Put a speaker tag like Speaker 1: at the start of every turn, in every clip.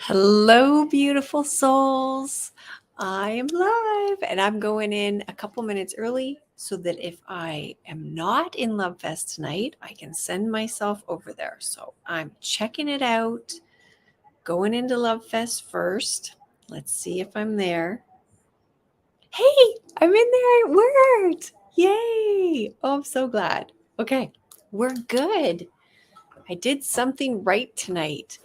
Speaker 1: Hello, beautiful souls. I am live and I'm going in a couple minutes early so that if I am not in Love Fest tonight, I can send myself over there. So I'm checking it out, going into Love Fest first. Let's see if I'm there. Hey, I'm in there. It worked. Yay. Oh, I'm so glad. Okay, we're good. I did something right tonight.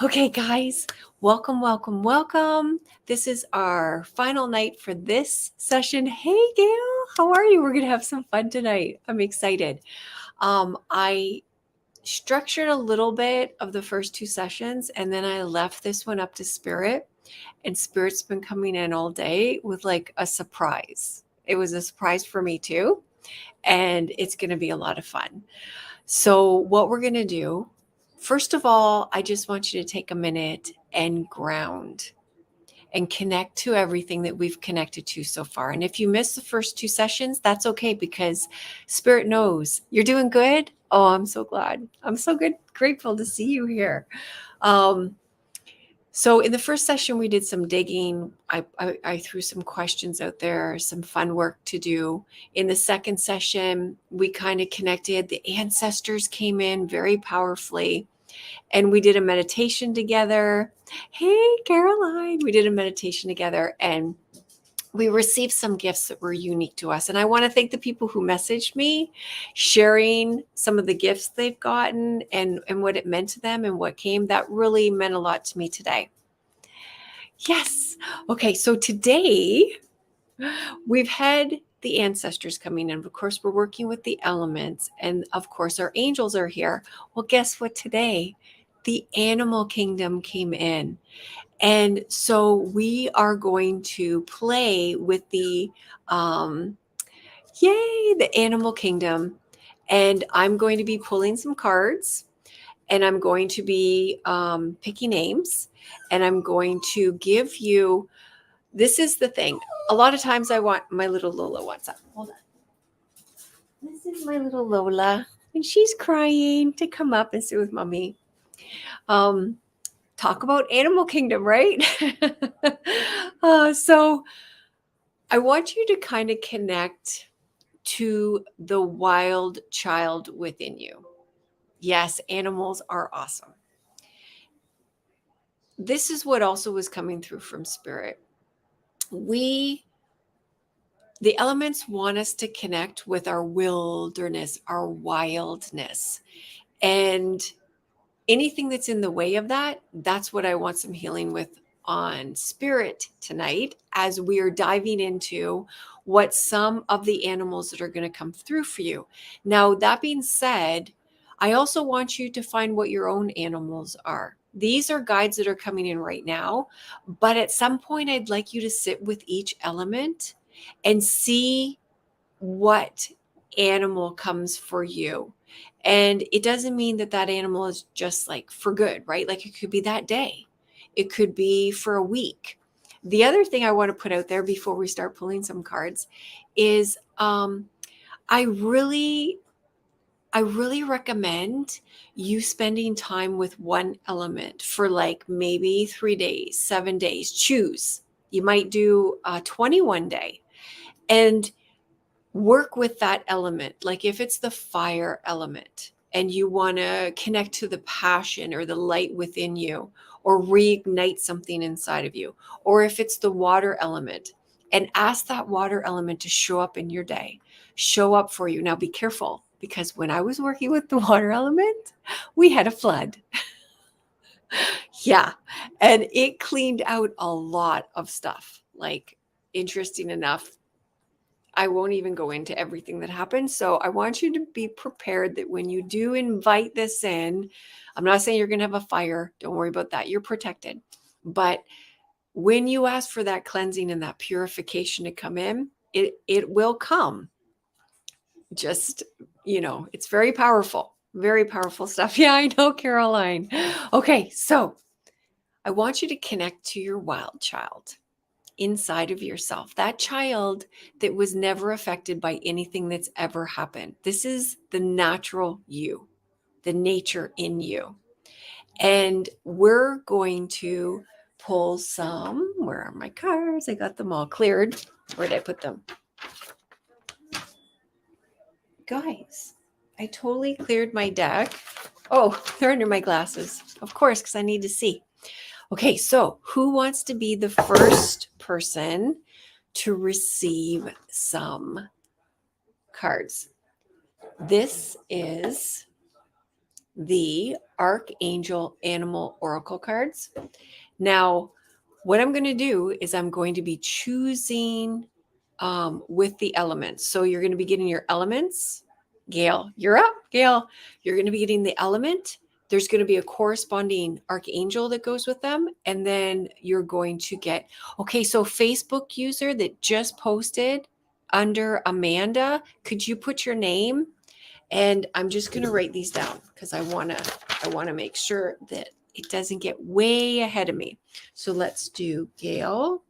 Speaker 1: Okay, guys, welcome, welcome, welcome. This is our final night for this session. Hey, Gail, how are you? We're going to have some fun tonight. I'm excited. I structured a little bit of the first two sessions, and then I left this one up to Spirit, and Spirit's been coming in all day with like a surprise. It was a surprise for me too, and it's going to be a lot of fun. So, what we're going to do, first of all, I just want you to take a minute and ground and connect to everything that we've connected to so far. And if you missed the first two sessions, that's okay because Spirit knows you're doing good. Oh, I'm so glad. I'm so good, grateful to see you here. So in the first session, we did some digging. I threw some questions out there, some fun work to do. In the second session, we kind of connected. The ancestors came in very powerfully, and we did a meditation together. Hey, Caroline, we did a meditation together, and we received some gifts that were unique to us. And I want to thank the people who messaged me, sharing some of the gifts they've gotten and what it meant to them and what came. That really meant a lot to me today. Yes. Okay. So today we've had the ancestors coming in. Of course, we're working with the elements. And of course, our angels are here. Well, guess what today? The animal kingdom came in. And so we are going to play with the animal kingdom. And I'm going to be pulling some cards and I'm going to be picking names and I'm going to give you, this is the thing. A lot of times I want, my little Lola wants up. Hold on. This is my little Lola and she's crying to come up and sit with mommy. Talk about animal kingdom, right? So I want you to kind of connect to the wild child within you. Yes, animals are awesome. This is what also was coming through from Spirit. The elements want us to connect with our wilderness, our wildness. And anything that's in the way of that, that's what I want some healing with on Spirit tonight as we are diving into what some of the animals that are going to come through for you. Now, that being said, I also want you to find what your own animals are. These are guides that are coming in right now, but at some point, I'd like you to sit with each element and see what animal comes for you. And it doesn't mean that that animal is just like for good, right? Like it could be that day, it could be for a week. The other thing I want to put out there before we start pulling some cards is I really recommend you spending time with one element for like maybe 3 days, 7 days. Choose. You might do a 21 day and work with that element. Like if it's the fire element and you want to connect to the passion or the light within you or reignite something inside of you, or if it's the water element, and ask that water element to show up in your day, show up for you. Now be careful because when I was working with the water element, we had a flood. Yeah. And it cleaned out a lot of stuff. Like, interesting enough, I won't even go into everything that happened. So I want you to be prepared that when you do invite this in, I'm not saying you're going to have a fire. Don't worry about that. You're protected. But when you ask for that cleansing and that purification to come in, it will come. Just, it's very powerful stuff. Yeah, I know, Caroline. Okay, so I want you to connect to your wild child inside of yourself, that child that was never affected by anything that's ever happened. This is the natural you, the nature in you. And we're going to pull some. Where are my cards? I got them all cleared. Where did I put them? Guys, I totally cleared my deck. Oh, they're under my glasses. Of course, because I need to see. Okay, so who wants to be the first person to receive some cards? This is the Archangel Animal Oracle cards. Now, what I'm going to do is I'm going to be choosing with the elements. So you're going to be getting your elements. Gail, you're up. Gail, you're going to be getting the element. There's going to be a corresponding archangel that goes with them. And then you're going to get, okay, so Facebook user that just posted under Amanda, could you put your name? And I'm just going to write these down because I want to make sure that it doesn't get way ahead of me. So let's do Gail,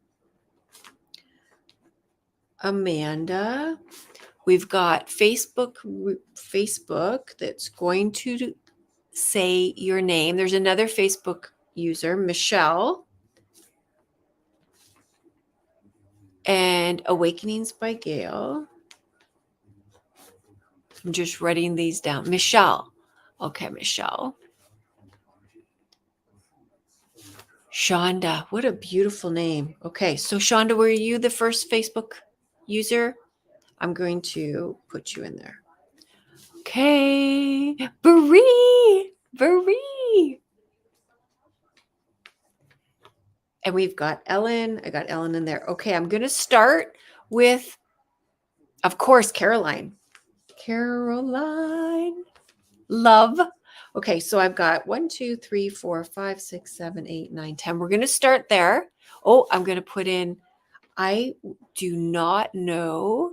Speaker 1: Amanda. We've got Facebook that's going to say your name. There's another Facebook user, Michelle, and Awakenings by Gail. I'm just writing these down. Michelle. Okay, Michelle. Shonda, what a beautiful name. Okay, so Shonda, were you the first Facebook user? I'm going to put you in there. Okay, Bree. And we've got Ellen. I got Ellen in there. Okay, I'm going to start with, of course, Caroline. Love. Okay, so I've got 1, 2, 3, 4, 5, 6, 7, 8, 9, 10. We're going to start there. Oh, I'm going to put in, I do not know.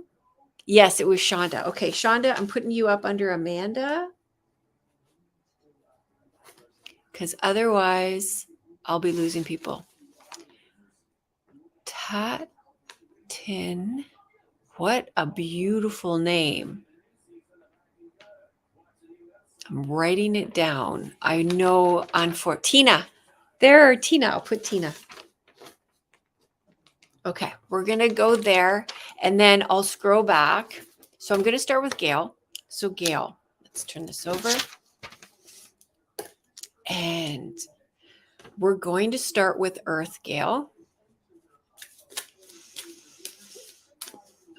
Speaker 1: Yes, it was Shonda. Okay, Shonda, I'm putting you up under Amanda. Because otherwise, I'll be losing people. Tatin. What a beautiful name. I'm writing it down. I know Tina. There, Tina. I'll put Tina. Okay, we're going to go there, and then I'll scroll back. So I'm going to start with Gail. So Gail, let's turn this over. And we're going to start with Earth, Gail.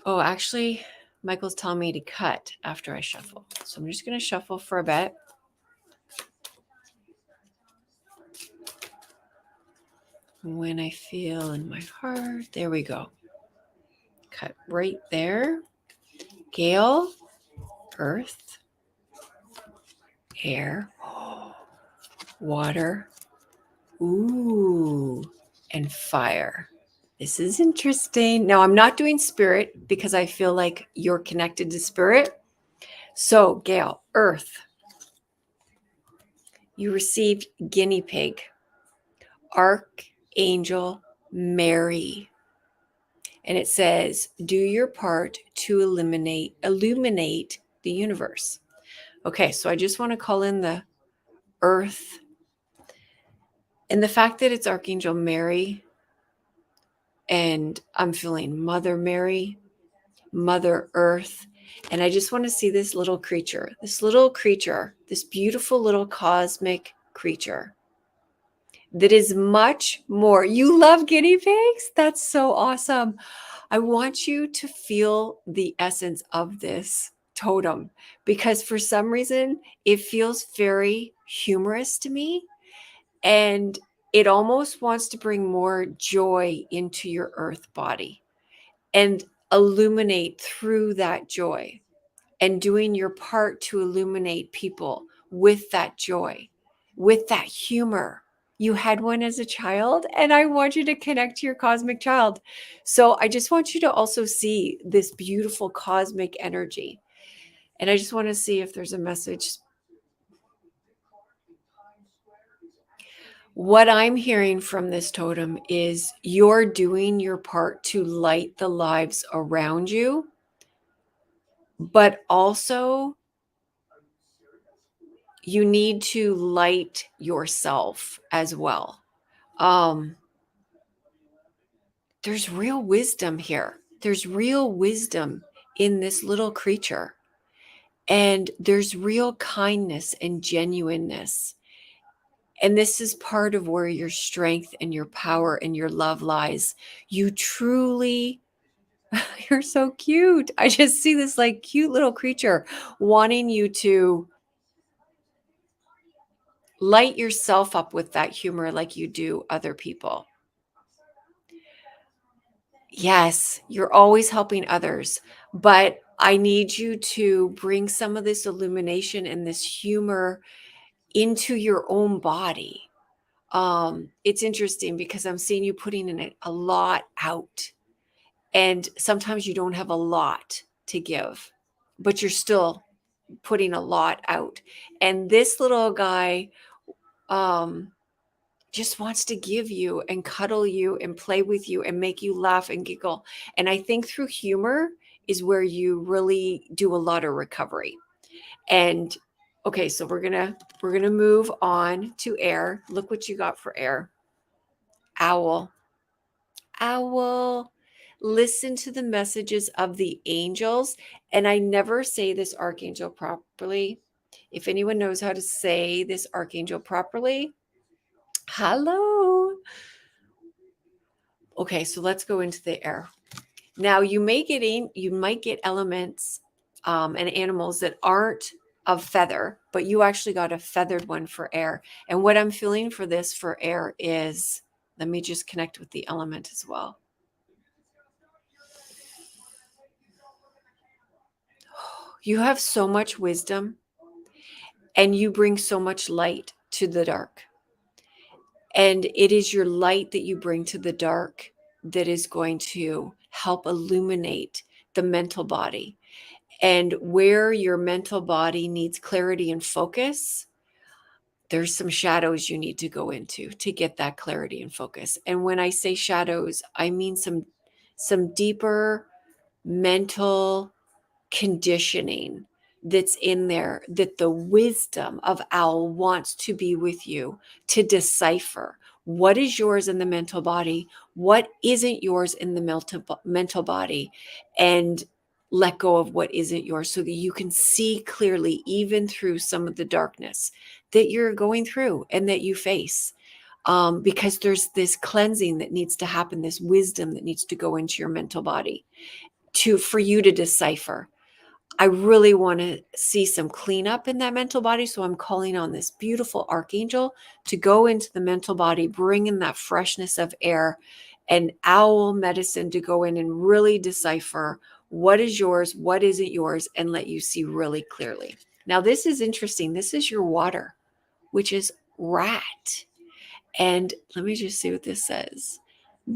Speaker 1: Oh, actually, Michael's telling me to cut after I shuffle. So I'm just going to shuffle for a bit. When I feel in my heart, there we go. Cut right there. Gail, earth, air, water, ooh, and fire. This is interesting. Now, I'm not doing spirit because I feel like you're connected to spirit. So, Gail, earth, you received guinea pig, Archangel Mary. And it says, do your part to illuminate the universe. Okay, so I just want to call in the earth. And the fact that it's Archangel Mary, and I'm feeling Mother Mary, Mother Earth. And I just want to see this little creature, this beautiful little cosmic creature that is much more. You love guinea pigs? That's so awesome. I want you to feel the essence of this totem because for some reason it feels very humorous to me, and it almost wants to bring more joy into your earth body and illuminate through that joy, and doing your part to illuminate people with that joy, with that humor. You had one as a child, and I want you to connect to your cosmic child. So I just want you to also see this beautiful cosmic energy. And I just want to see if there's a message. What I'm hearing from this totem is you're doing your part to light the lives around you, but also you need to light yourself as well. Um, there's real wisdom here. There's real wisdom in this little creature. And there's real kindness and genuineness. And this is part of where your strength and your power and your love lies. You truly, you're so cute. I just see this like cute little creature wanting you to light yourself up with that humor like you do other people. Yes, you're always helping others, but I need you to bring some of this illumination and this humor into your own body. It's interesting because I'm seeing you putting in a lot out, and sometimes you don't have a lot to give, but you're still putting a lot out. And this little guy, um, just wants to give you and cuddle you and play with you and make you laugh and giggle. And I think through humor is where you really do a lot of recovery. And okay, so we're gonna move on to air. Look what you got for air. Owl. Owl. Listen to the messages of the angels. And I never say this archangel properly. If anyone knows how to say this archangel properly, hello. Okay, so let's go into the air. Now you might get elements and animals that aren't of feather, but you actually got a feathered one for air. And what I'm feeling for this for air is, let me just connect with the element as well. You have so much wisdom and you bring so much light to the dark. And it is your light that you bring to the dark that is going to help illuminate the mental body. And where your mental body needs clarity and focus, there's some shadows you need to go into to get that clarity and focus. And when I say shadows, I mean some deeper mental conditioning that's in there that the wisdom of owl wants to be with you to decipher what is yours in the mental body, what isn't yours in the mental body, and let go of what isn't yours so that you can see clearly even through some of the darkness that you're going through and that you face. Because there's this cleansing that needs to happen, this wisdom that needs to go into your mental body for you to decipher. I really want to see some cleanup in that mental body. So I'm calling on this beautiful archangel to go into the mental body, bring in that freshness of air and owl medicine to go in and really decipher what is yours, what isn't yours, and let you see really clearly. Now, this is interesting. This is your water, which is rat. And let me just see what this says.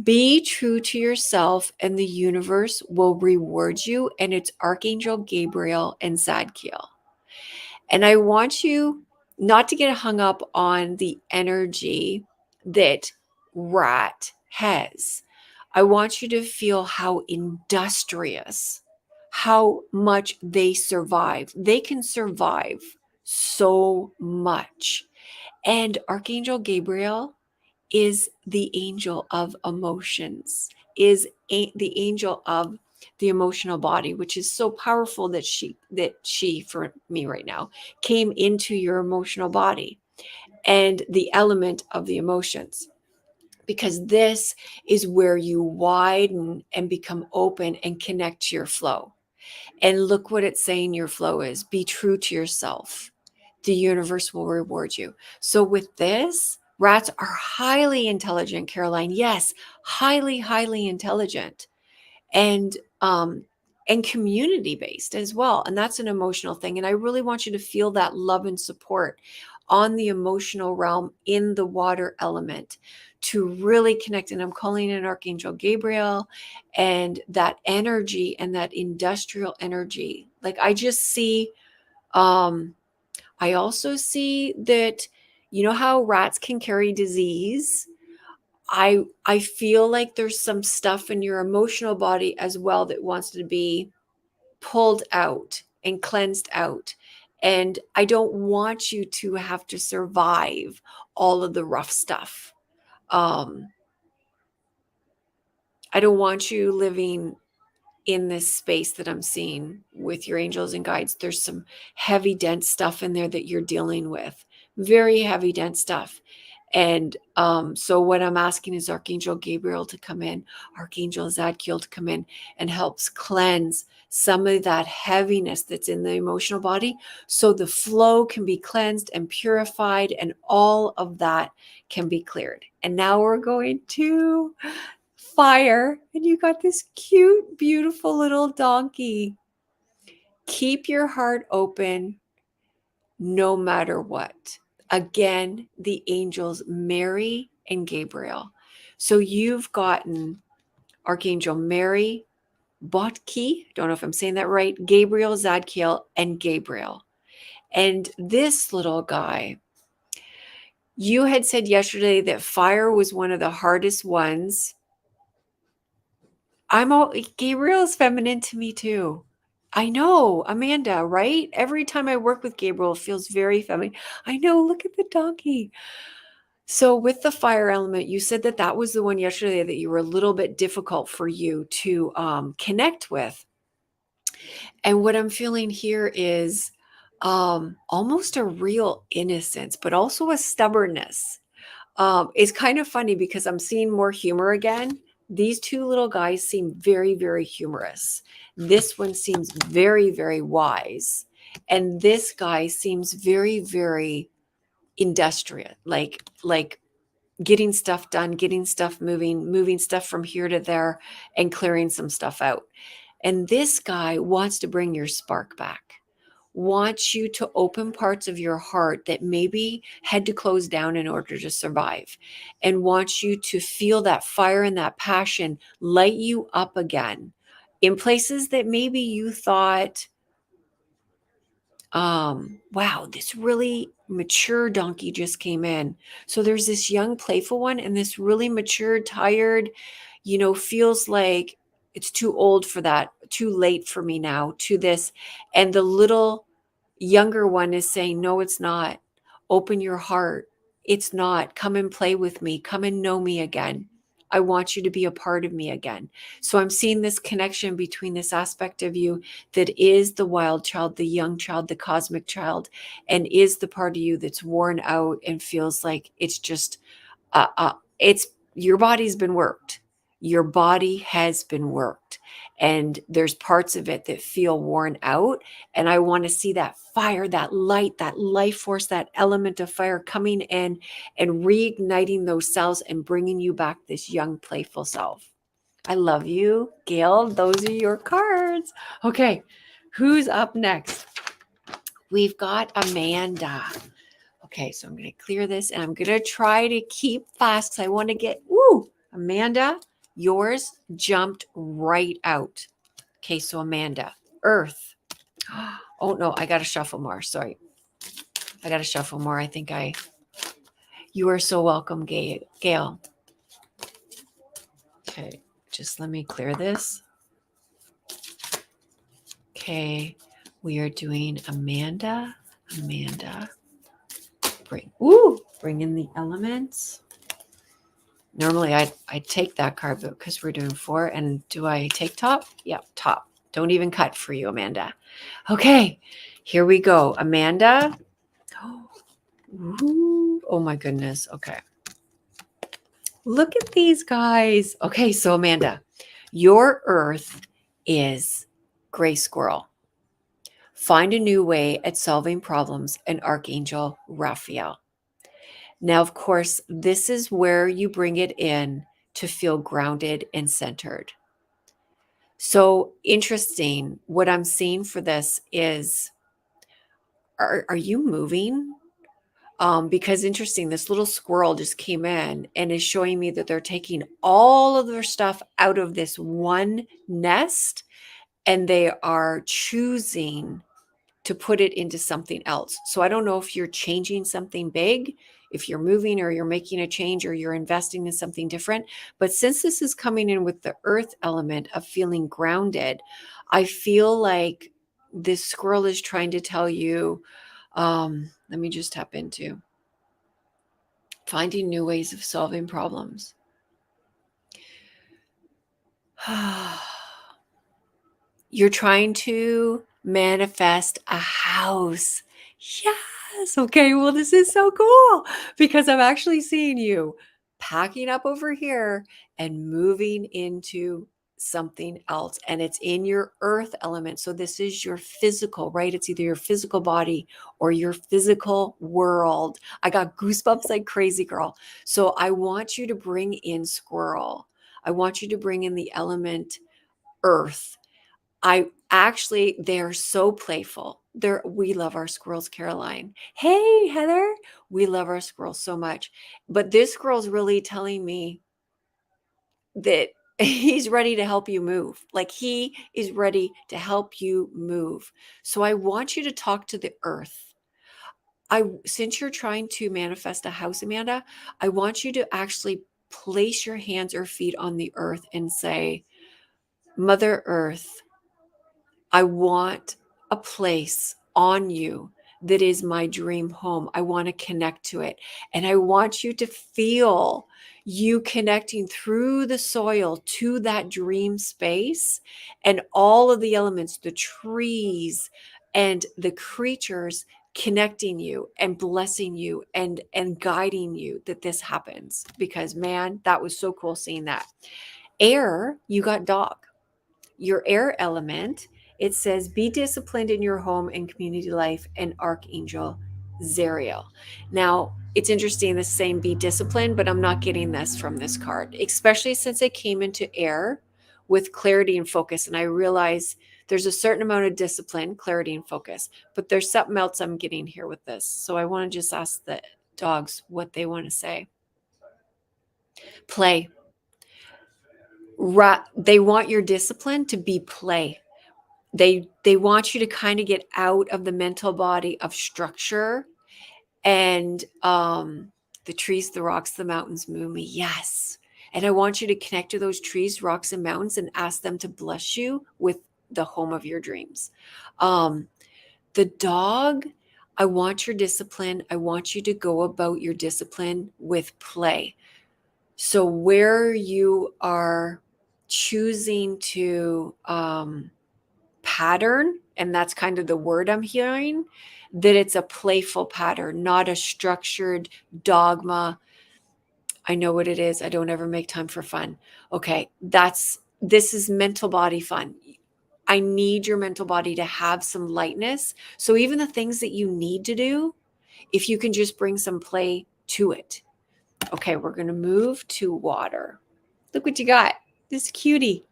Speaker 1: Be true to yourself, and the universe will reward you. And it's Archangel Gabriel and Zadkiel. And I want you not to get hung up on the energy that rat has. I want you to feel how industrious, how much they survive. They can survive so much. And Archangel Gabriel is the angel of emotions, the angel of the emotional body, which is so powerful that she for me right now came into your emotional body and the element of the emotions, because this is where you widen and become open and connect to your flow. And look what it's saying your flow is: be true to yourself, the universe will reward you. So with this, rats are highly intelligent, Caroline. Yes, highly, highly intelligent, and community based as well. And that's an emotional thing. And I really want you to feel that love and support on the emotional realm in the water element to really connect. And I'm calling in Archangel Gabriel and that energy and that industrial energy. Like I just see, I also see that, you know how rats can carry disease? I feel like there's some stuff in your emotional body as well that wants to be pulled out and cleansed out. And I don't want you to have to survive all of the rough stuff. Um, I don't want you living in this space that I'm seeing with your angels and guides. There's some heavy, dense stuff in there that you're dealing with, very heavy, dense stuff. And so what I'm asking is Archangel Gabriel to come in, Archangel Zadkiel to come in and helps cleanse some of that heaviness that's in the emotional body so the flow can be cleansed and purified and all of that can be cleared. And now we're going to fire, and you got this cute, beautiful little donkey. Keep your heart open no matter what. Again, the angels Mary and Gabriel. So you've gotten Archangel Mary, Botki, don't know if I'm saying that right, Gabriel, Zadkiel, and Gabriel. And this little guy, you had said yesterday that fire was one of the hardest ones. Gabriel's feminine to me too. I know, Amanda, right? Every time I work with Gabriel, it feels very feminine. I know, look at the donkey. So with the fire element, you said that that was the one yesterday that you were a little bit difficult for you to connect with. And what I'm feeling here is almost a real innocence, but also a stubbornness. It's kind of funny because I'm seeing more humor again. These two little guys seem very, very humorous. This one seems very, very wise. And this guy seems very, very industrious, like getting stuff done, getting stuff moving, moving stuff from here to there and clearing some stuff out. And this guy wants to bring your spark back, wants you to open parts of your heart that maybe had to close down in order to survive, and wants you to feel that fire and that passion light you up again in places that maybe you thought, wow, this really mature donkey just came in. So there's this young, playful one, and this really mature, tired, feels like it's too old for that, too late for me now, to this. And the little younger one is saying, no, it's not. Open your heart. It's not. Come and play with me. Come and know me again. I want you to be a part of me again. So I'm seeing this connection between this aspect of you that is the wild child, the young child, the cosmic child, and is the part of you that's worn out and feels like it's just, it's your body's been worked. Your body has been worked. And there's parts of it that feel worn out. And I want to see that fire, that light, that life force, that element of fire coming in and reigniting those cells and bringing you back this young, playful self. I love you, Gail. Those are your cards. Okay, who's up next? We've got Amanda. Okay, so I'm going to clear this and I'm going to try to keep fast because I want to get, Amanda, yours jumped right out. Okay, so Amanda, Earth. Oh, no, I got to shuffle more. Sorry. I got to shuffle more. You are so welcome, Gail. Okay, just let me clear this. Okay, we are doing Amanda. Bring in the elements. Normally I'd take that card, but because we're doing 4, and do I take top? Yep, top. Don't even cut for you, Amanda. Okay, here we go. Amanda. Oh my goodness. Okay. Look at these guys. Okay, so Amanda, your Earth is gray squirrel. Find a new way at solving problems, and Archangel Raphael. Now, of course, this is where you bring it in to feel grounded and centered. So interesting. What I'm seeing for this is, are you moving? Because interesting, this little squirrel just came in and is showing me that they're taking all of their stuff out of this one nest and they are choosing to put it into something else. So I don't know if you're changing something big, if you're moving or you're making a change or you're investing in something different. But since this is coming in with the earth element of feeling grounded, I feel like this squirrel is trying to tell you, let me just tap into finding new ways of solving problems. You're trying to manifest a house. Yes. Okay. Well, this is so cool because I'm actually seeing you packing up over here and moving into something else. And it's in your earth element. So this is your physical, right? It's either your physical body or your physical world. I got goosebumps like crazy, girl. So I want you to bring in squirrel. I want you to bring in the element earth. They're so playful. We love our squirrels, Caroline. Hey, Heather, we love our squirrels so much. But this squirrel's really telling me that he's ready to help you move. Like he is ready to help you move. So I want you to talk to the earth. Since you're trying to manifest a house, Amanda, I want you to actually place your hands or feet on the earth and say, Mother Earth, I want a place on you that is my dream home. I want to connect to it. And I want you to feel you connecting through the soil to that dream space and all of the elements, the trees and the creatures connecting you and blessing you and guiding you that this happens. Because man, that was so cool seeing that. Air, you got dog. Your air element, it says, be disciplined in your home and community life, and Archangel Zariel. Now, it's interesting, the same be disciplined, but I'm not getting this from this card, especially since it came into air with clarity and focus. And I realize there's a certain amount of discipline, clarity, and focus, but there's something else I'm getting here with this. So I want to just ask the dogs what they want to say. Play. They want your discipline to be play. They want you to kind of get out of the mental body of structure and the trees, the rocks, the mountains move me. Yes. And I want you to connect to those trees, rocks, and mountains and ask them to bless you with the home of your dreams. The dog, I want your discipline. I want you to go about your discipline with play. So where you are choosing to pattern, and that's kind of the word I'm hearing, that it's a playful pattern, not a structured dogma. I know what it is. I don't ever make time for fun. Okay, this is mental body fun. I need your mental body to have some lightness. So even the things that you need to do, if you can just bring some play to it. Okay, we're going to move to water. Look what you got. This cutie.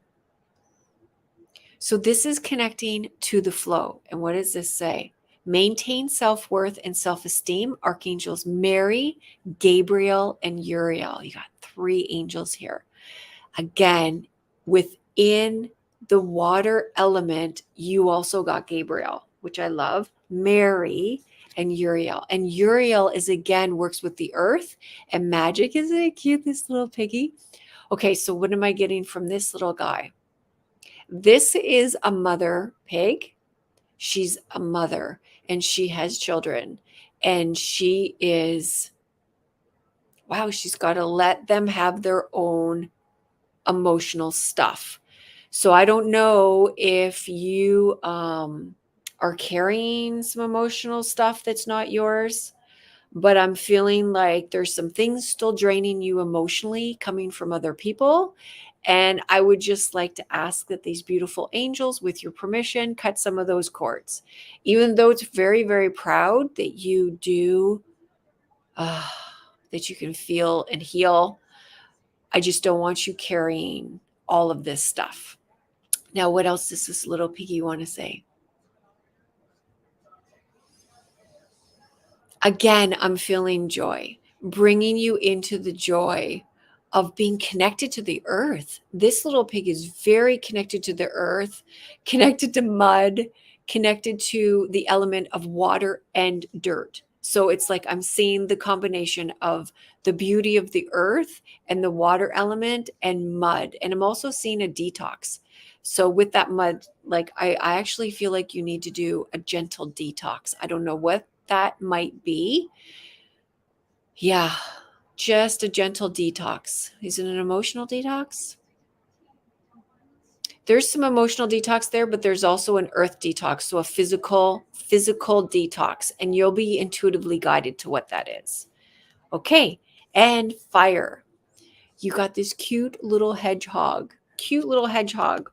Speaker 1: So this is connecting to the flow. And what does this say? Maintain self-worth and self-esteem. Archangels Mary, Gabriel, and Uriel. You got 3 angels here. Again, within the water element, you also got Gabriel, which I love, Mary, and Uriel. And Uriel is, again, works with the earth and magic. Isn't it cute, this little piggy? Okay, so what am I getting from this little guy? This is a mother pig. She's a mother and she has children. And she is, wow, she's got to let them have their own emotional stuff. So I don't know if you are carrying some emotional stuff that's not yours, but I'm feeling like there's some things still draining you emotionally coming from other people. And I would just like to ask that these beautiful angels, with your permission, cut some of those cords. Even though it's very, very proud that you do, that you can feel and heal, I just don't want you carrying all of this stuff. Now, what else does this little piggy want to say? Again, I'm feeling joy, bringing you into the joy of being connected to the earth. This little pig is very connected to the earth, connected to mud, connected to the element of water and dirt. So it's like I'm seeing the combination of the beauty of the earth and the water element and mud. And I'm also seeing a detox. So with that mud, like I actually feel like you need to do a gentle detox. I don't know what that might be. Yeah, just a gentle detox. Is it an emotional detox? There's some emotional detox there, but there's also an earth detox, so a physical detox, and you'll be intuitively guided to what that is. Okay, and fire. You got this cute little hedgehog. Cute little hedgehog.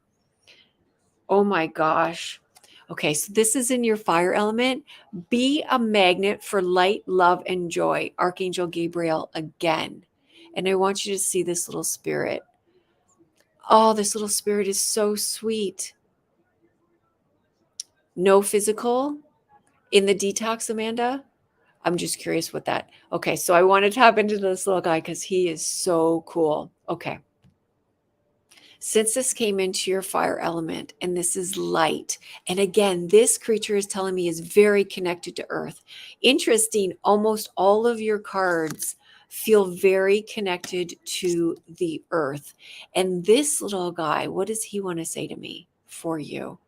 Speaker 1: Oh my gosh. Okay, so this is in your fire element. Be a magnet for light, love, and joy. Archangel Gabriel again. And I want you to see this little spirit. Oh, this little spirit is so sweet. No physical in the detox, Amanda. I'm just curious what that. Okay, so I want to tap into this little guy because he is so cool. Okay. Since this came into your fire element and this is light, and again, this creature is telling me is very connected to earth. Interesting, almost all of your cards feel very connected to the earth. And this little guy, what does he want to say to me for you?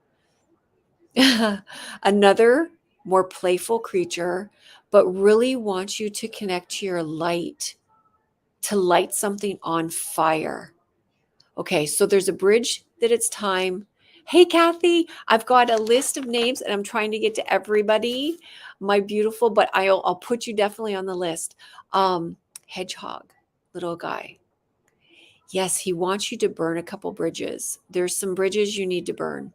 Speaker 1: Another more playful creature, but really wants you to connect to your light, to light something on fire. Okay, so there's a bridge that it's time. Hey, Kathy, I've got a list of names and I'm trying to get to everybody, my beautiful, but I'll put you definitely on the list. Hedgehog, little guy. Yes, he wants you to burn a couple bridges. There's some bridges you need to burn.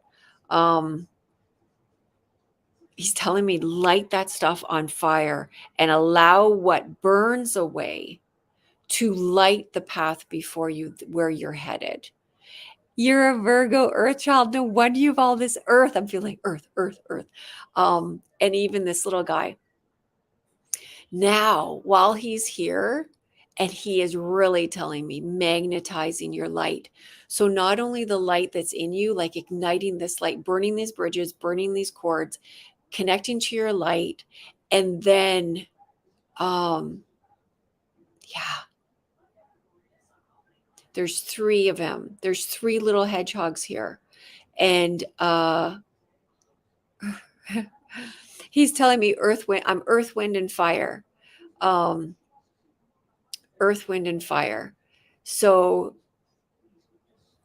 Speaker 1: He's telling me light that stuff on fire and allow what burns away to light the path before you where you're headed. You're a Virgo earth child. No wonder you have all this earth. I'm feeling earth, earth, earth. And even this little guy. Now, while he's here, and he is really telling me, magnetizing your light. So not only the light that's in you, like igniting this light, burning these bridges, burning these cords, connecting to your light, and then, yeah, there's three of them. There's three little hedgehogs here. And he's telling me earth, wind, I'm earth, wind, and fire. Um, earth, wind, and fire. So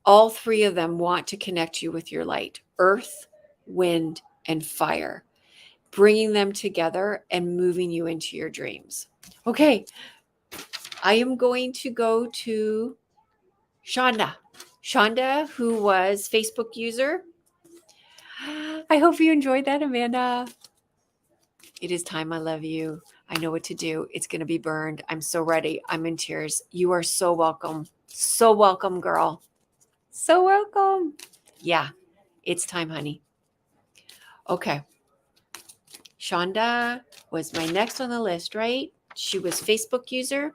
Speaker 1: all three of them want to connect you with your light, earth, wind, and fire, bringing them together and moving you into your dreams. Okay, I am going to go to Shonda. Shonda, who was Facebook user. I hope you enjoyed that, Amanda. It is time. I love you. I know what to do. It's going to be burned. I'm so ready. I'm in tears. You are so welcome. So welcome, girl. So welcome. Yeah, it's time, honey. Okay. Shonda was my next on the list, right? She was Facebook user.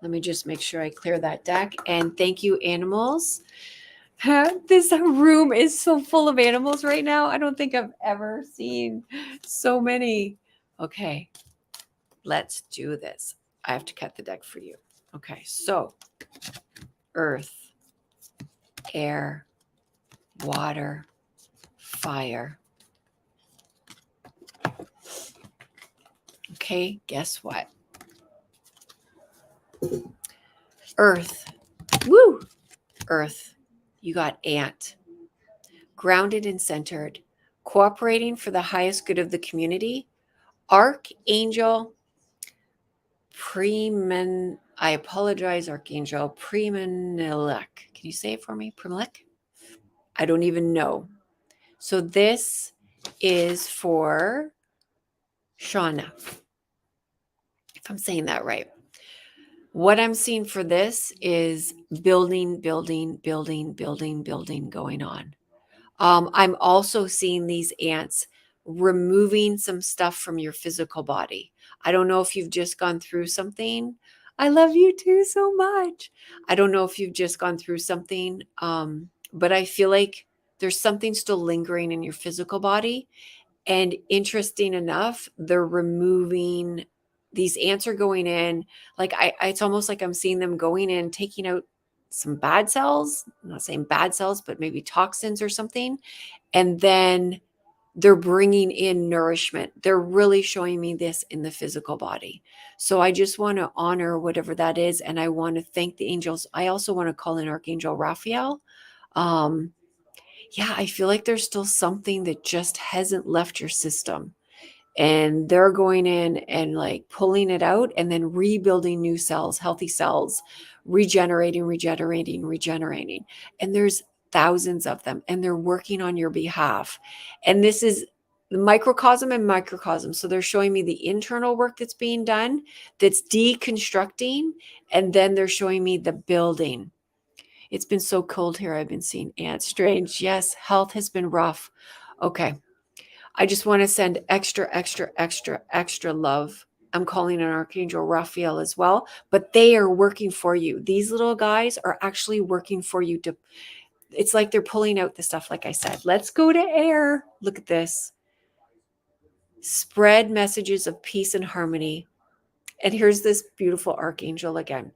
Speaker 1: Let me just make sure I clear that deck. And thank you, animals. This room is so full of animals right now. I don't think I've ever seen so many. Okay, let's do this. I have to cut the deck for you. Okay, so earth, air, water, fire. Okay, guess what? Earth. Woo! Earth. You got ant. Grounded and centered. Cooperating for the highest good of the community. Archangel Premen. I apologize, Archangel Premenelek. Can you say it for me? Premelek? I don't even know. So this is for Shauna, if I'm saying that right. What I'm seeing for this is building, building, building, building, building going on. I'm also seeing these ants removing some stuff from your physical body. I don't know if you've just gone through something. I love you too so much. I don't know if you've just gone through something, but I feel like there's something still lingering in your physical body. And interesting enough, they're removing, these ants are going in. Like it's almost like I'm seeing them going in, taking out some bad cells. I'm not saying bad cells, but maybe toxins or something. And then they're bringing in nourishment. They're really showing me this in the physical body. So I just want to honor whatever that is. And I want to thank the angels. I also want to call in Archangel Raphael. Um, yeah, I feel like there's still something that just hasn't left your system. And they're going in and like pulling it out and then rebuilding new cells, healthy cells, regenerating. And there's thousands of them, and they're working on your behalf. And this is the microcosm and microcosm. So they're showing me the internal work that's being done, that's deconstructing, and then they're showing me the building. It's been so cold here. I've been seeing ants. Strange. Yes, health has been rough. Okay. I just want to send extra love. I'm calling on Archangel Raphael as well, but they are working for you. These little guys are actually working for you to, it's like they're pulling out the stuff, like I said. Let's go to air. Look at this. Spread messages of peace and harmony. And here's this beautiful archangel again.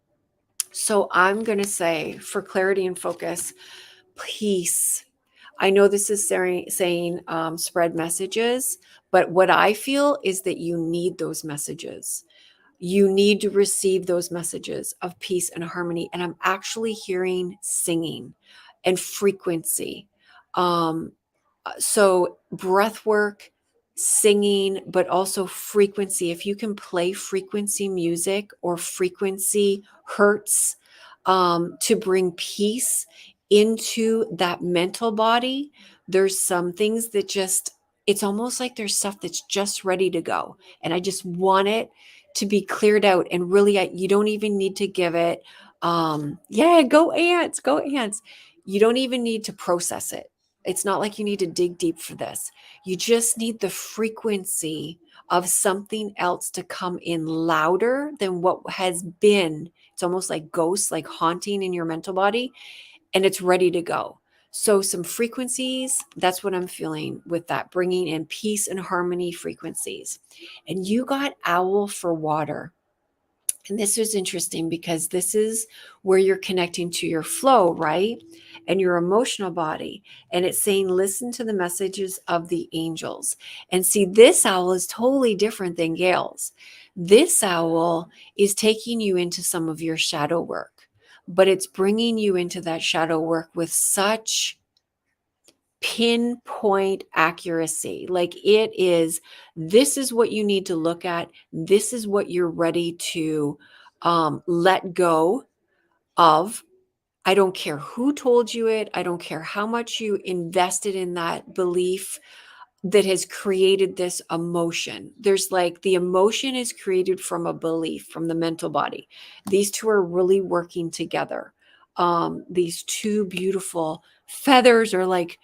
Speaker 1: So I'm going to say, for clarity and focus, peace. I know this is saying spread messages, but what I feel is that you need those messages. You need to receive those messages of peace and harmony. And I'm actually hearing singing and frequency. Um, so breath work, singing, but also frequency. If you can play frequency music or frequency hertz to bring peace into that mental body, there's some things that just, it's almost like there's stuff that's just ready to go. And I just want it to be cleared out. And really, you don't even need to give it, yeah, go ants, go ants. You don't even need to process it. It's not like you need to dig deep for this. You just need the frequency of something else to come in louder than what has been. It's almost like ghosts, like haunting in your mental body, and it's ready to go. So some frequencies, that's what I'm feeling with that, bringing in peace and harmony frequencies. And you got owl for water. And this is interesting because this is where you're connecting to your flow, right? And your emotional body. And it's saying, listen to the messages of the angels. And see, this owl is totally different than Gail's. This owl is taking you into some of your shadow work, but it's bringing you into that shadow work with such pinpoint accuracy. Like it is, this is what you need to look at. This is what you're ready to let go of. I don't care who told you it. I don't care how much you invested in that belief that has created this emotion. There's like the emotion is created from a belief, from the mental body. These two are really working together. These two beautiful feathers are like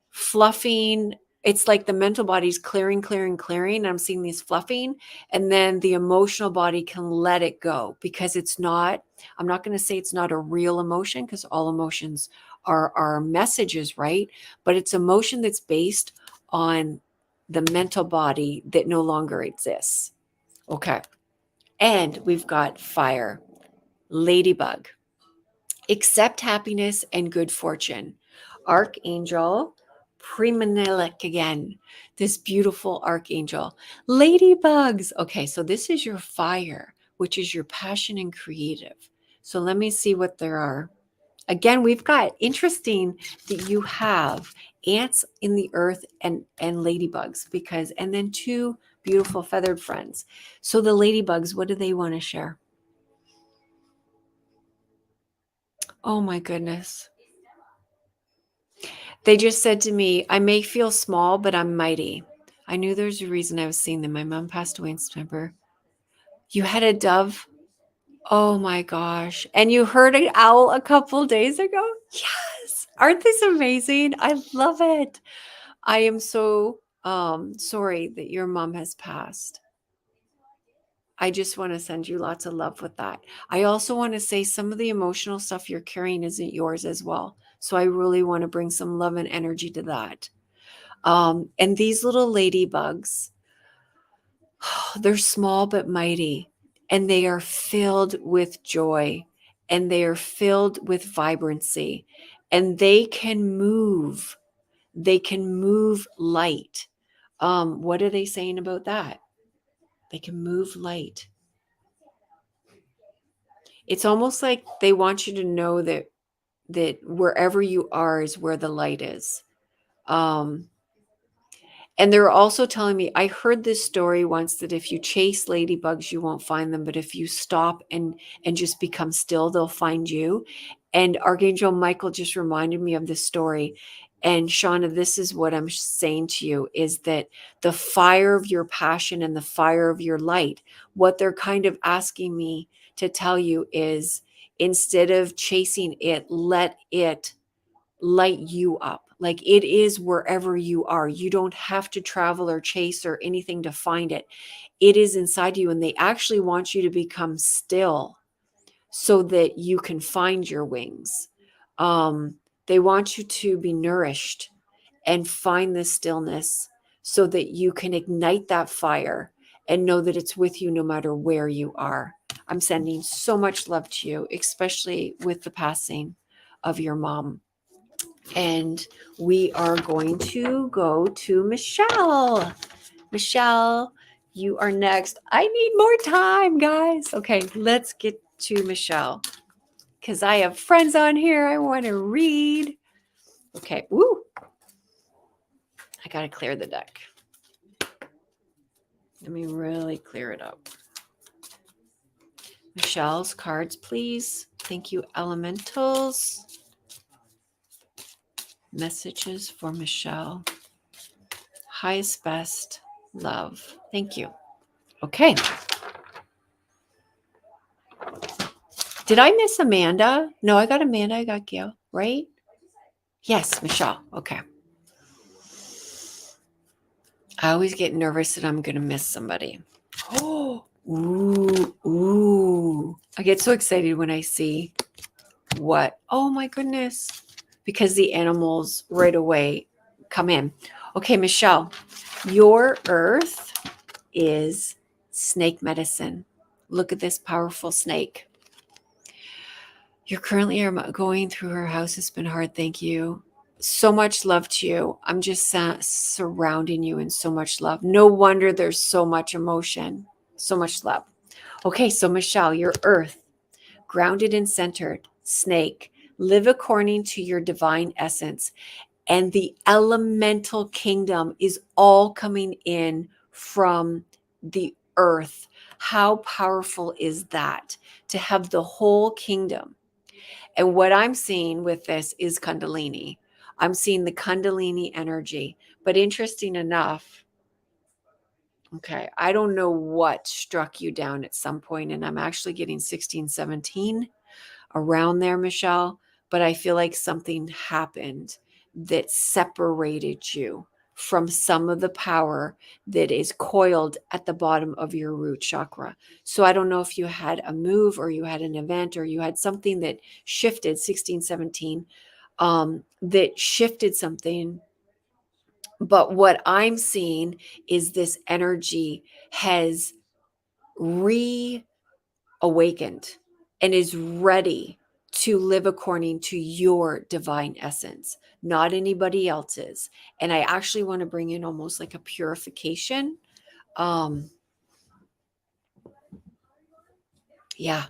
Speaker 1: fluffing. It's like the mental body's clearing. And I'm seeing these fluffing, and then the emotional body can let it go because it's not, I'm not going to say it's not a real emotion because all emotions are messages, right? But it's emotion that's based on the mental body that no longer exists. Okay. And we've got fire, ladybug, accept happiness and good fortune. Archangel Primanelik again, this beautiful archangel. Ladybugs. Okay, so this is your fire, which is your passion and creative. So let me see what there are. Again, we've got interesting that you have ants in the earth and ladybugs, because, and then two beautiful feathered friends. So the ladybugs, what do they want to share? Oh my goodness. They just said to me, I may feel small, but I'm mighty. I knew there's a reason I was seeing them. My mom passed away in September. You had a dove? Oh my gosh. And you heard an owl a couple days ago? Yes. Aren't these amazing? I love it. I am so sorry that your mom has passed. I just want to send you lots of love with that. I also want to say some of the emotional stuff you're carrying isn't yours as well. So I really want to bring some love and energy to that. And these little ladybugs, they're small but mighty, and they are filled with joy. and they are filled with vibrancy, and they can move. They can move light. What are they saying about that? They can move light. It's almost like they want you to know that wherever you are is where the light is. And they're also telling me, I heard this story once, that if you chase ladybugs, you won't find them. But if you stop and just become still, they'll find you. And Archangel Michael just reminded me of this story. And Shauna, this is what I'm saying to you, is that the fire of your passion and the fire of your light, what they're kind of asking me to tell you is, instead of chasing it, let it light you up. Like, it is wherever you are. You don't have to travel or chase or anything to find it. It is inside you. And they actually want you to become still so that you can find your wings. They want you to be nourished and find the stillness so that you can ignite that fire and know that it's with you no matter where you are. I'm sending so much love to you, especially with the passing of your mom. And we are going to go to Michelle. Michelle, you are next. I need more time, guys. Okay, let's get to Michelle because I have friends on here I want to read. Okay, woo. I got to clear the deck. Let me really clear it up. Michelle's cards, please. Thank you, elementals. Messages for Michelle. Highest, best, love. Thank you. Okay. Did I miss Amanda? No, I got Amanda. I got Gail, right? Yes, Michelle. Okay. I always get nervous that I'm going to miss somebody. Oh, ooh. I get so excited when I see what, oh my goodness, because the animals right away come in. Okay, Michelle, your earth is snake medicine. Look at this powerful snake. You're currently going through her house. It's been hard. Thank you. So much love to you. I'm just surrounding you in so much love. No wonder there's so much emotion, so much love. Okay, so Michelle, your earth, grounded and centered, snake, live according to your divine essence. And the elemental kingdom is all coming in from the earth. How powerful is that, to have the whole kingdom? And what I'm seeing with this is Kundalini. I'm seeing the Kundalini energy. But interesting enough, okay, I don't know what struck you down at some point, and I'm actually getting 16, 17 around there, Michelle. But I feel like something happened that separated you from some of the power that is coiled at the bottom of your root chakra. So I don't know if you had a move or you had an event or you had something that shifted 16, 17, that shifted something. But what I'm seeing is this energy has reawakened and is ready to live according to your divine essence, not anybody else's. And I actually want to bring in almost like a purification. Yeah.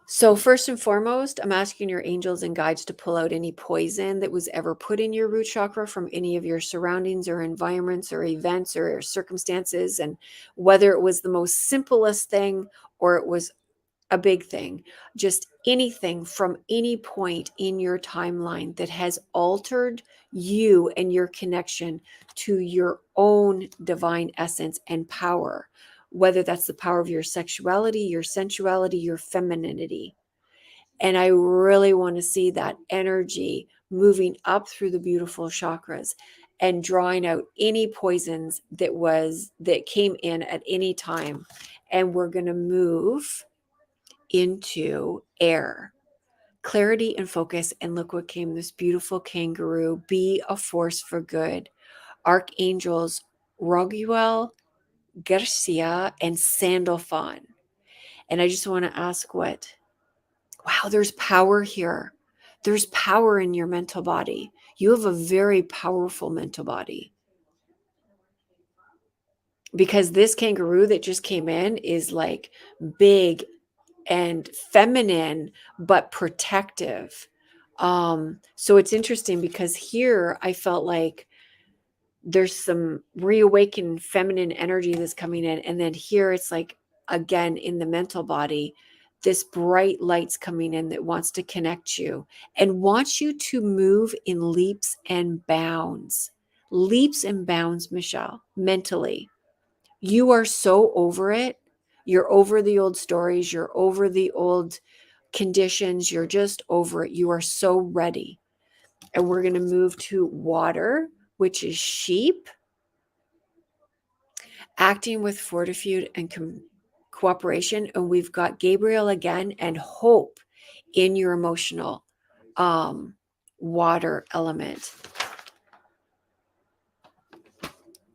Speaker 1: So first and foremost, I'm asking your angels and guides to pull out any poison that was ever put in your root chakra from any of your surroundings or environments or events or circumstances. And whether it was the most simplest thing or it was a big thing, just anything from any point in your timeline that has altered you and your connection to your own divine essence and power, whether that's the power of your sexuality, your sensuality, your femininity. And I really want to see that energy moving up through the beautiful chakras and drawing out any poisons that came in at any time. And we're going to move into air, clarity and focus. And look what came, this beautiful kangaroo. Be a force for good. Archangels Roguel, Garcia, and Sandalphon. And I just want to ask, what Wow, there's power here. There's power in your mental body. You have a very powerful mental body. Because this kangaroo that just came in is like big and feminine, but protective. So it's interesting because here I felt like there's some reawakened feminine energy that's coming in. And then here it's like, again, in the mental body, this bright light's coming in that wants to connect you and wants you to move in leaps and bounds. Leaps and bounds, Michelle, mentally. You are so over it. You're over the old stories. You're over the old conditions. You're just over it. You are so ready. And we're going to move to water, which is sheep, acting with fortitude and cooperation. And we've got Gabriel again and hope in your emotional water element.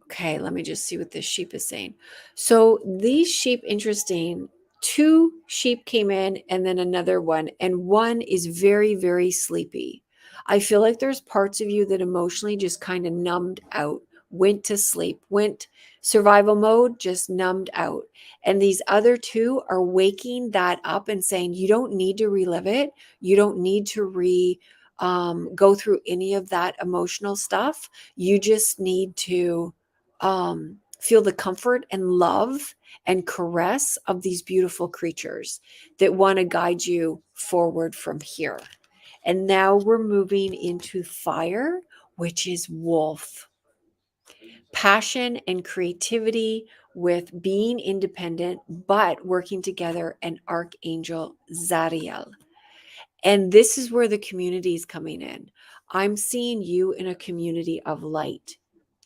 Speaker 1: Okay, let me just see what this sheep is saying. So these sheep, interesting, 2 sheep came in and then another one, and one is very, very sleepy. I feel like there's parts of you that emotionally just kind of numbed out, went to sleep, went survival mode, just numbed out. And these other 2 are waking that up and saying, you don't need to relive it. You don't need to go through any of that emotional stuff. You just need to feel the comfort and love and caress of these beautiful creatures that want to guide you forward from here. And now we're moving into fire, which is wolf. Passion and creativity with being independent, but working together, and Archangel Zariel. And this is where the community is coming in. I'm seeing you in a community of light.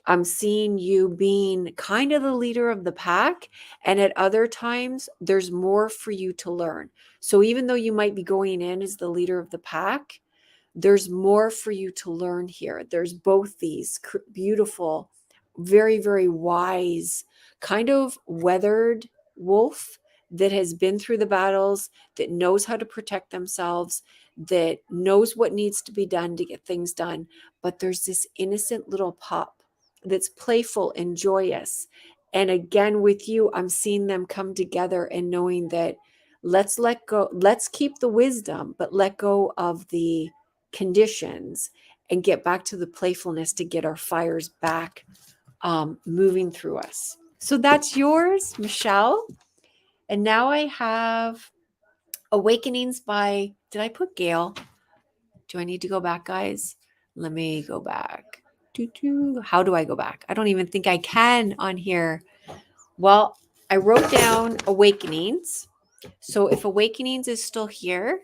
Speaker 1: I'm seeing you being kind of the leader of the pack. And at other times, there's more for you to learn. So even though you might be going in as the leader of the pack, there's more for you to learn here. There's both these beautiful, very, very wise, kind of weathered wolf that has been through the battles, that knows how to protect themselves, that knows what needs to be done to get things done. But there's this innocent little pup that's playful and joyous. And again, with you, I'm seeing them come together and knowing that let's let go, let's keep the wisdom, but let go of the conditions and get back to the playfulness to get our fires back moving through us. So that's yours, Michelle. And now I have Awakenings by, did I put Gail? Do I need to go back, guys? Let me go back. How do I go back? I don't even think I can on here. Well, I wrote down Awakenings. So if Awakenings is still here,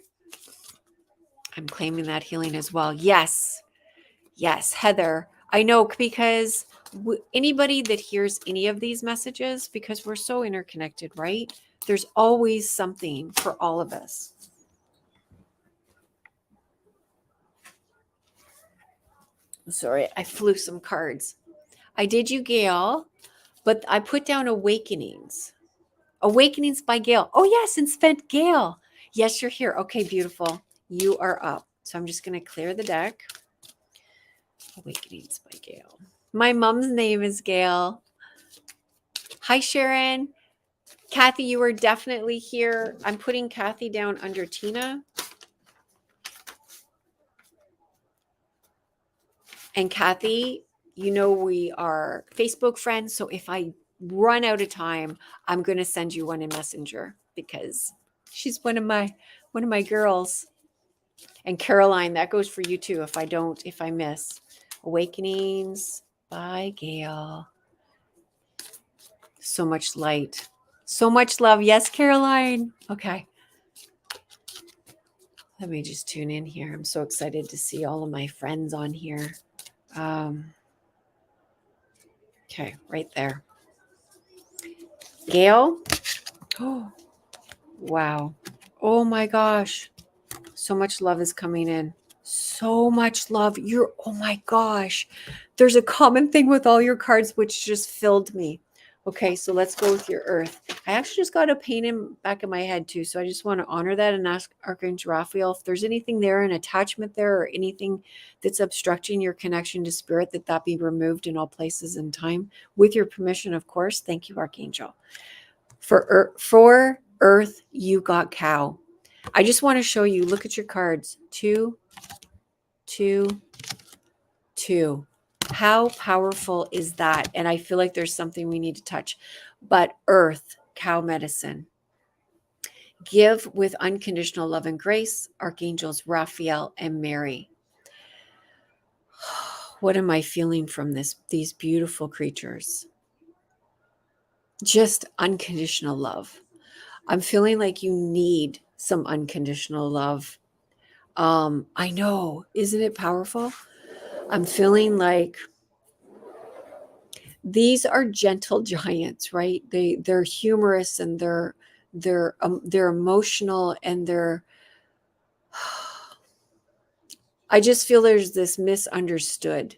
Speaker 1: I'm claiming that healing as well. Yes. Yes, Heather. I know, because anybody that hears any of these messages, because we're so interconnected, right? There's always something for all of us. Sorry, I flew some cards. I did you, Gail, but I put down Awakenings. Awakenings by Gail. Oh, yes, and spent Gail. Yes, you're here. Okay, beautiful. You are up. So I'm just going to clear the deck. Awakenings by Gail. My mom's name is Gail. Hi, Sharon. Kathy, you are definitely here. I'm putting Kathy down under Tina. And Kathy, you know we are Facebook friends. So if I run out of time, I'm going to send you one in Messenger because she's one of my girls. And Caroline, that goes for you too. If I miss. Awakenings by Gail. So much light. So much love. Yes, Caroline. Okay. Let me just tune in here. I'm so excited to see all of my friends on here. Okay, right there. Gail. Oh, wow. Oh my gosh. So much love is coming in. So much love. Oh my gosh. There's a common thing with all your cards, which just filled me. Okay, so let's go with your earth. I actually just got a pain in back of my head too, so I just want to honor that and ask Archangel Raphael if there's anything there, an attachment there, or anything that's obstructing your connection to spirit, that be removed in all places and time. With your permission, of course. Thank you, Archangel. For earth, you got cow. I just want to show you. Look at your cards. 2, 2, 2. How powerful is that? And I feel like there's something we need to touch. But earth, cow medicine. Give with unconditional love and grace, Archangels Raphael and Mary. What am I feeling from these beautiful creatures? Just unconditional love. I'm feeling like you need some unconditional love. I know, isn't it powerful? I'm feeling like these are gentle giants, right? They're humorous, and they're emotional, and I just feel there's this misunderstood.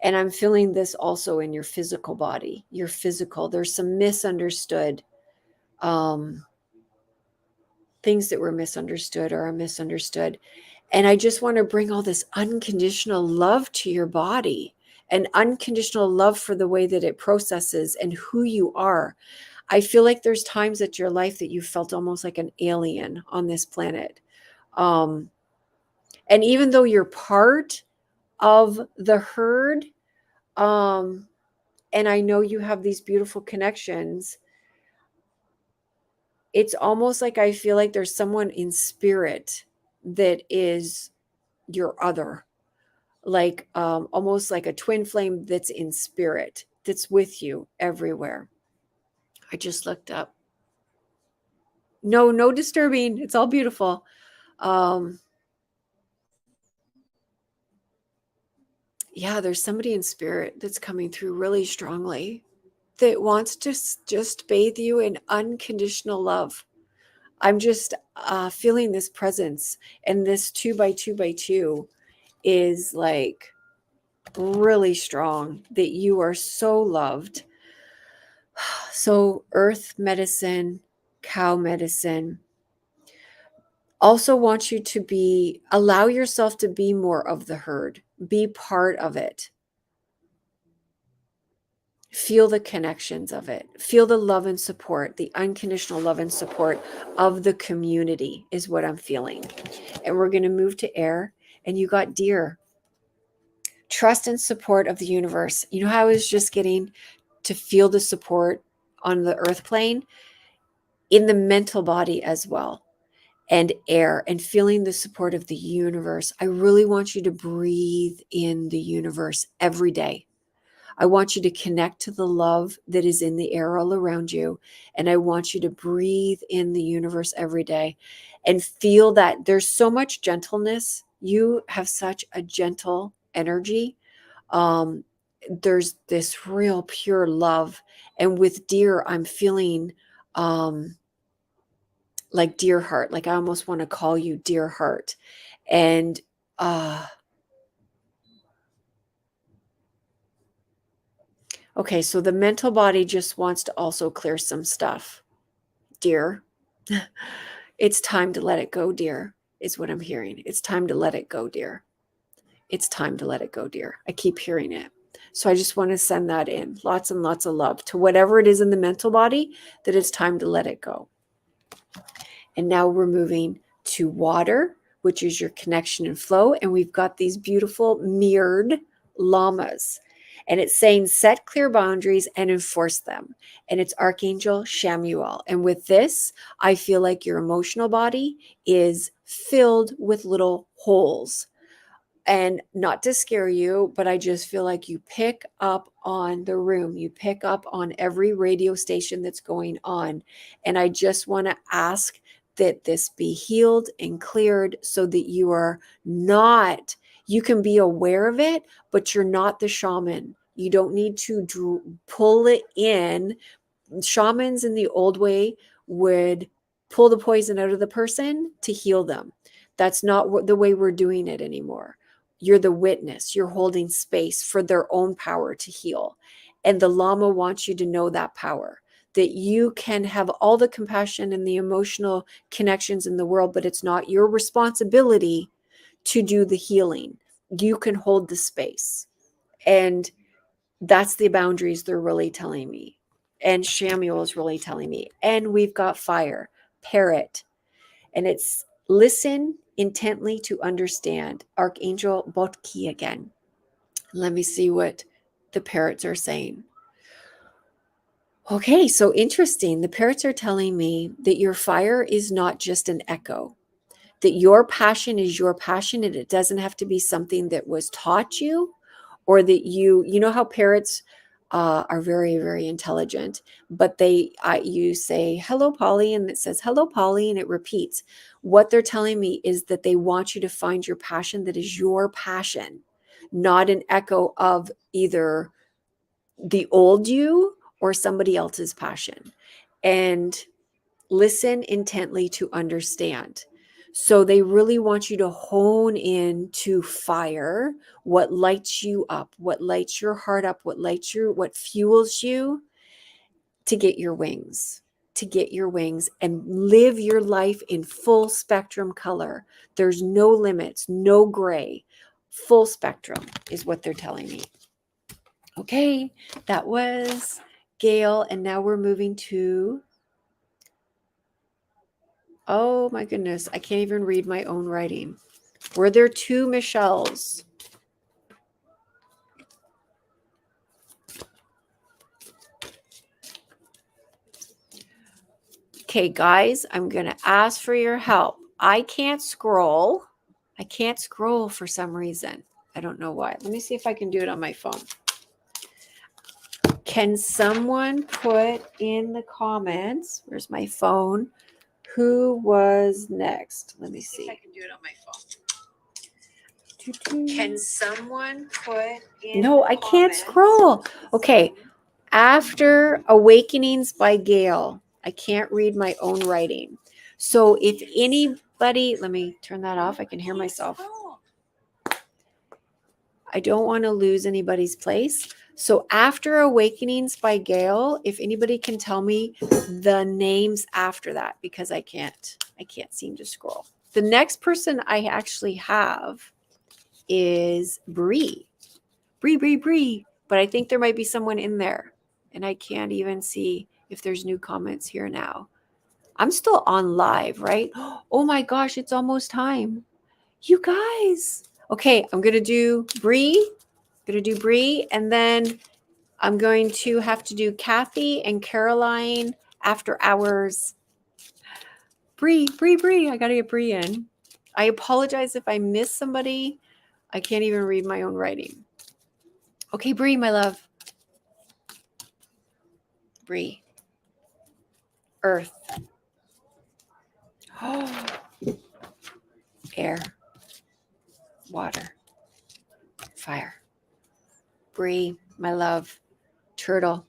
Speaker 1: And I'm feeling this also in your physical body, your physical. There's some misunderstood things that were misunderstood or are misunderstood. And I just want to bring all this unconditional love to your body, and unconditional love for the way that it processes and who you are. I feel like there's times at your life that you felt almost like an alien on this planet. And even though you're part of the herd, and I know you have these beautiful connections, it's almost like I feel like there's someone in spirit that is your other, like almost like a twin flame that's in spirit, that's with you everywhere. I just looked up. No disturbing. It's all beautiful. Yeah, there's somebody in spirit that's coming through really strongly, that wants to just bathe you in unconditional love. I'm just feeling this presence, and this 2 by 2 by 2 is like really strong, that you are so loved. So earth medicine, cow medicine, also want you to allow yourself to be more of the herd, be part of it. Feel the connections of it. Feel the love and support, the unconditional love and support of the community is what I'm feeling. And we're going to move to air, and you got deer. Trust and support of the universe. You know how I was just getting to feel the support on the earth plane, in the mental body as well, and air, and feeling the support of the universe. I really want you to breathe in the universe every day. I want you to connect to the love that is in the air all around you. And I want you to breathe in the universe every day and feel that there's so much gentleness. You have such a gentle energy. There's this real pure love. And with deer, I'm feeling like dear heart. Like I almost want to call you dear heart. And okay, so the mental body just wants to also clear some stuff, dear. It's time to let it go, dear, is what I'm hearing. It's time to let it go, dear. It's time to let it go, dear. I keep hearing it. So I just want to send that in. Lots and lots of love to whatever it is in the mental body, that it's time to let it go. And now we're moving to water, which is your connection and flow. And we've got these beautiful mirrored llamas. And it's saying set clear boundaries and enforce them. And it's Archangel Shamuel. And with this, I feel like your emotional body is filled with little holes. And not to scare you, but I just feel like you pick up on the room. You pick up on every radio station that's going on. And I just want to ask that this be healed and cleared, so that you can be aware of it, but you're not the shaman. You don't need to pull it in. Shamans in the old way would pull the poison out of the person to heal them. That's not the way we're doing it anymore. You're the witness. You're holding space for their own power to heal. And the Llama wants you to know that power, that you can have all the compassion and the emotional connections in the world, but it's not your responsibility to do the healing. You can hold the space. And that's the boundaries they're really telling me. And Shamuel is really telling me. And we've got fire, parrot. And it's listen intently to understand. Archangel Botki again. Let me see what the parrots are saying. Okay, so interesting. The parrots are telling me that your fire is not just an echo, that your passion is your passion, and it doesn't have to be something that was taught you, or that you know how parrots are very, very intelligent, but you say, hello, Polly, and it says, hello, Polly, and it repeats. What they're telling me is that they want you to find your passion that is your passion, not an echo of either the old you or somebody else's passion. And listen intently to understand. So they really want you to hone in to fire, what lights you up, what lights your heart up, what fuels you to get your wings, and live your life in full spectrum color. There's no limits, no gray. Full spectrum is what they're telling me. Okay, that was Gail, and now we're moving to, oh my goodness, I can't even read my own writing. Were there two Michelles? Okay, guys, I'm going to ask for your help. I can't scroll. I can't scroll for some reason. I don't know why. Let me see if I can do it on my phone. Can someone put in the comments, where's my phone, who was next? Let me see if I can do it on my phone. Can someone put in No, I can't scroll. Okay. After Awakenings by Gail. I can't read my own writing. So if anybody, let me turn that off. I can hear myself. I don't want to lose anybody's place. So after Awakenings by Gail, if anybody can tell me the names after that, because I can't seem to scroll. The next person I actually have is Bree. Bree. But I think there might be someone in there, and I can't even see if there's new comments here now. I'm still on live, right? Oh my gosh, it's almost time. You guys. Okay, I'm going to do Bree. And then I'm going to have to do Kathy and Caroline after hours. Bree. I got to get Bree in. I apologize if I miss somebody. I can't even read my own writing. Okay, Bree, my love. Bree. Earth. Air. Water. Fire. Bree, my love. Turtle.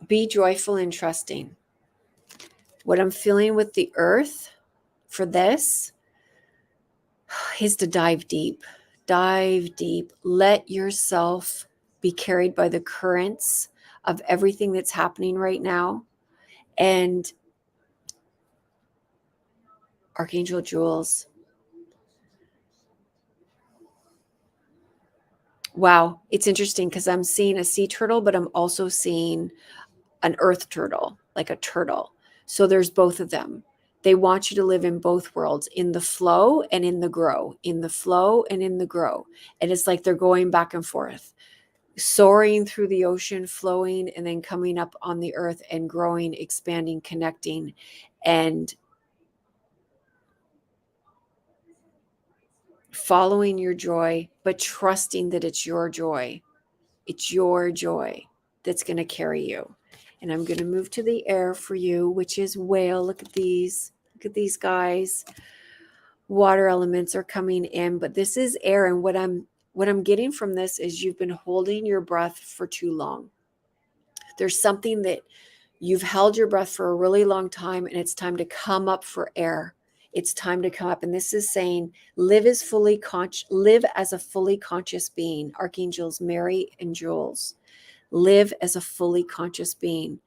Speaker 1: Be joyful and trusting. What I'm feeling with the earth for this is to dive deep. Let yourself be carried by the currents of everything that's happening right now. And Archangel Jules. Wow, it's interesting because I'm seeing a sea turtle, but I'm also seeing an earth turtle, like a turtle. So there's both of them. They want you to live in both worlds, in the flow and in the grow, in the flow and in the grow. And it's like they're going back and forth, soaring through the ocean, flowing, and then coming up on the earth and growing, expanding, connecting, and following your joy, but trusting that it's your joy. It's your joy that's going to carry you. And I'm going to move to the air for you, which is whale. Look at these. Look at these guys. Water elements are coming in, but this is air. And what I'm getting from this is you've been holding your breath for too long. There's something that you've held your breath for a really long time, and it's time to come up for air. it's time to come up. And this is saying, live as live as a fully conscious being. Archangels Mary and Jules. Live as a fully conscious being.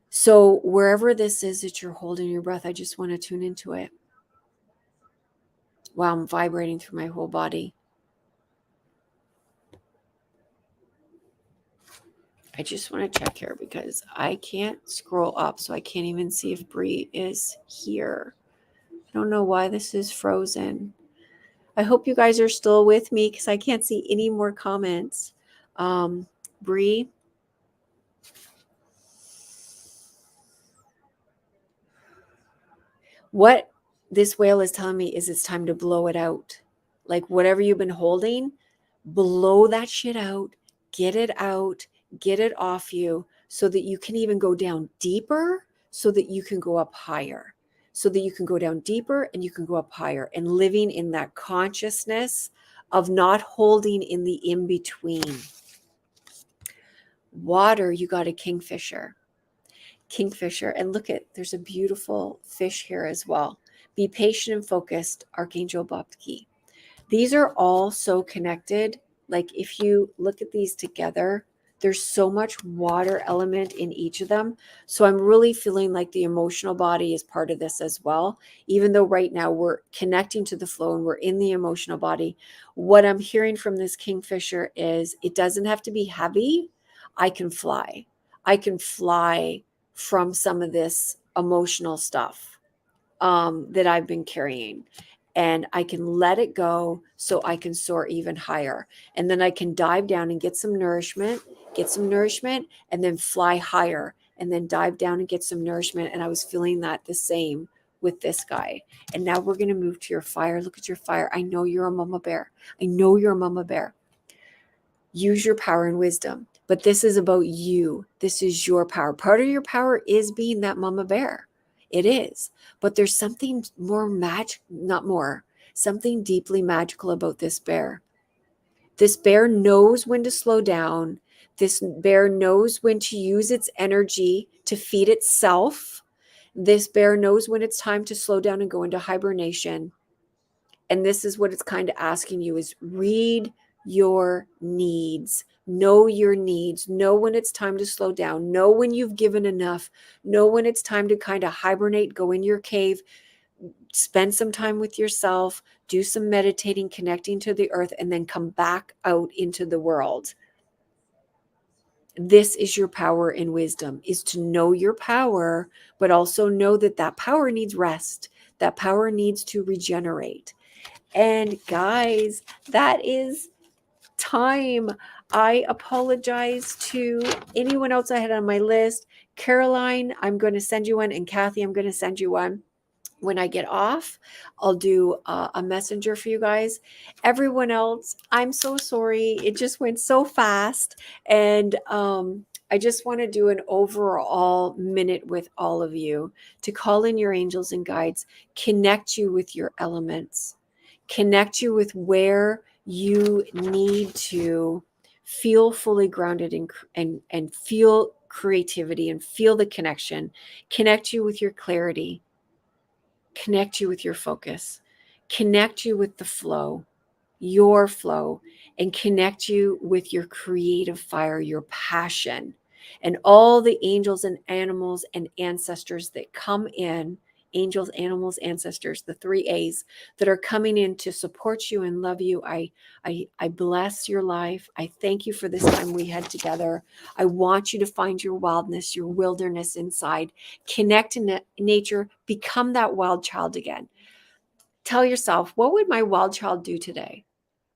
Speaker 1: So wherever this is that you're holding your breath, I just want to tune into it. Wow, I'm vibrating through my whole body. I just want to check here because I can't scroll up, so I can't even see if Bree is here. I don't know why this is frozen. I hope you guys are still with me because I can't see any more comments. Bree. What this whale is telling me is it's time to blow it out. Like whatever you've been holding, blow that shit out, get it out, get it off you so that you can even go down deeper, so that you can go up higher, so that you can go down deeper and you can go up higher, and living in that consciousness of not holding in the in-between. Water, you got a kingfisher. And look at, there's a beautiful fish here as well. Be patient and focused, Archangel Bapki. These are all so connected. Like if you look at these together, there's so much water element in each of them. So I'm really feeling like the emotional body is part of this as well. Even though right now we're connecting to the flow and we're in the emotional body, what I'm hearing from this kingfisher is it doesn't have to be heavy. I can fly. I can fly from some of this emotional stuff that I've been carrying. And I can let it go so I can soar even higher. And then I can dive down and get some nourishment, and then fly higher and then dive down and get some nourishment. And I was feeling that the same with this guy. And now we're going to move to your fire. Look at your fire. I know you're a mama bear. I know you're a mama bear. Use your power and wisdom. But this is about you. This is your power. Part of your power is being that mama bear. It is. But there's something something deeply magical about this bear. This bear knows when to slow down. This bear knows when to use its energy to feed itself. This bear knows when it's time to slow down and go into hibernation. And this is what it's kind of asking you is read your needs. Know your needs. Know when it's time to slow down. Know when you've given enough. Know when it's time to kind of hibernate, go in your cave, spend some time with yourself, do some meditating, connecting to the earth, and then come back out into the world. This is your power and wisdom, is to know your power, but also know that that power needs rest. That power needs to regenerate. And guys, that is time. I apologize to anyone else I had on my list. Caroline, I'm going to send you one. And Kathy, I'm going to send you one. When I get off, I'll do a messenger for you guys. Everyone else, I'm so sorry. It just went so fast. And I just want to do an overall minute with all of you to call in your angels and guides, connect you with your elements, connect you with where you need to feel fully grounded and feel creativity and feel the connection, connect you with your clarity, connect you with your focus, connect you with the flow, your flow, and connect you with your creative fire, your passion, and all the angels and animals and ancestors that come in. Angels, animals, ancestors, the 3 A's that are coming in to support you and love you. I bless your life. I thank you for this time we had together. I want you to find your wildness, your wilderness inside. Connect to nature. Become that wild child again. Tell yourself, what would my wild child do today?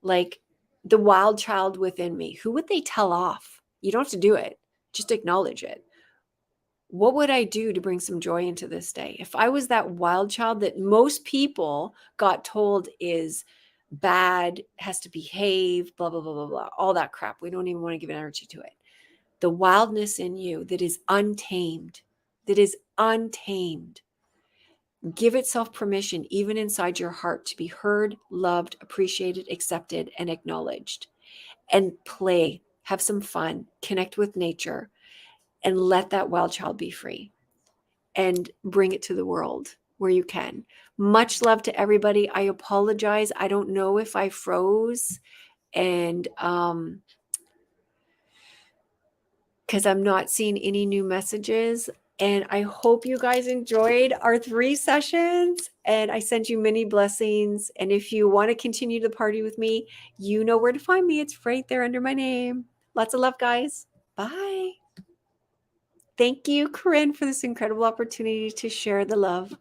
Speaker 1: Like the wild child within me, who would they tell off? You don't have to do it. Just acknowledge it. What would I do to bring some joy into this day? If I was that wild child that most people got told is bad, has to behave, blah, blah, blah, blah, blah, all that crap. We don't even want to give energy to it. The wildness in you that is untamed, give itself permission, even inside your heart, to be heard, loved, appreciated, accepted, and acknowledged. And play, have some fun, connect with nature, and let that wild child be free and bring it to the world. where you can. Much love to everybody. I apologize. I don't know if I froze, and because I'm not seeing any new messages. And I hope you guys enjoyed our 3 sessions, and I sent you many blessings. And if you want to continue the party with me, you know where to find me. It's right there under my name. Lots of love, guys. Bye. Thank you, Corinne, for this incredible opportunity to share the love.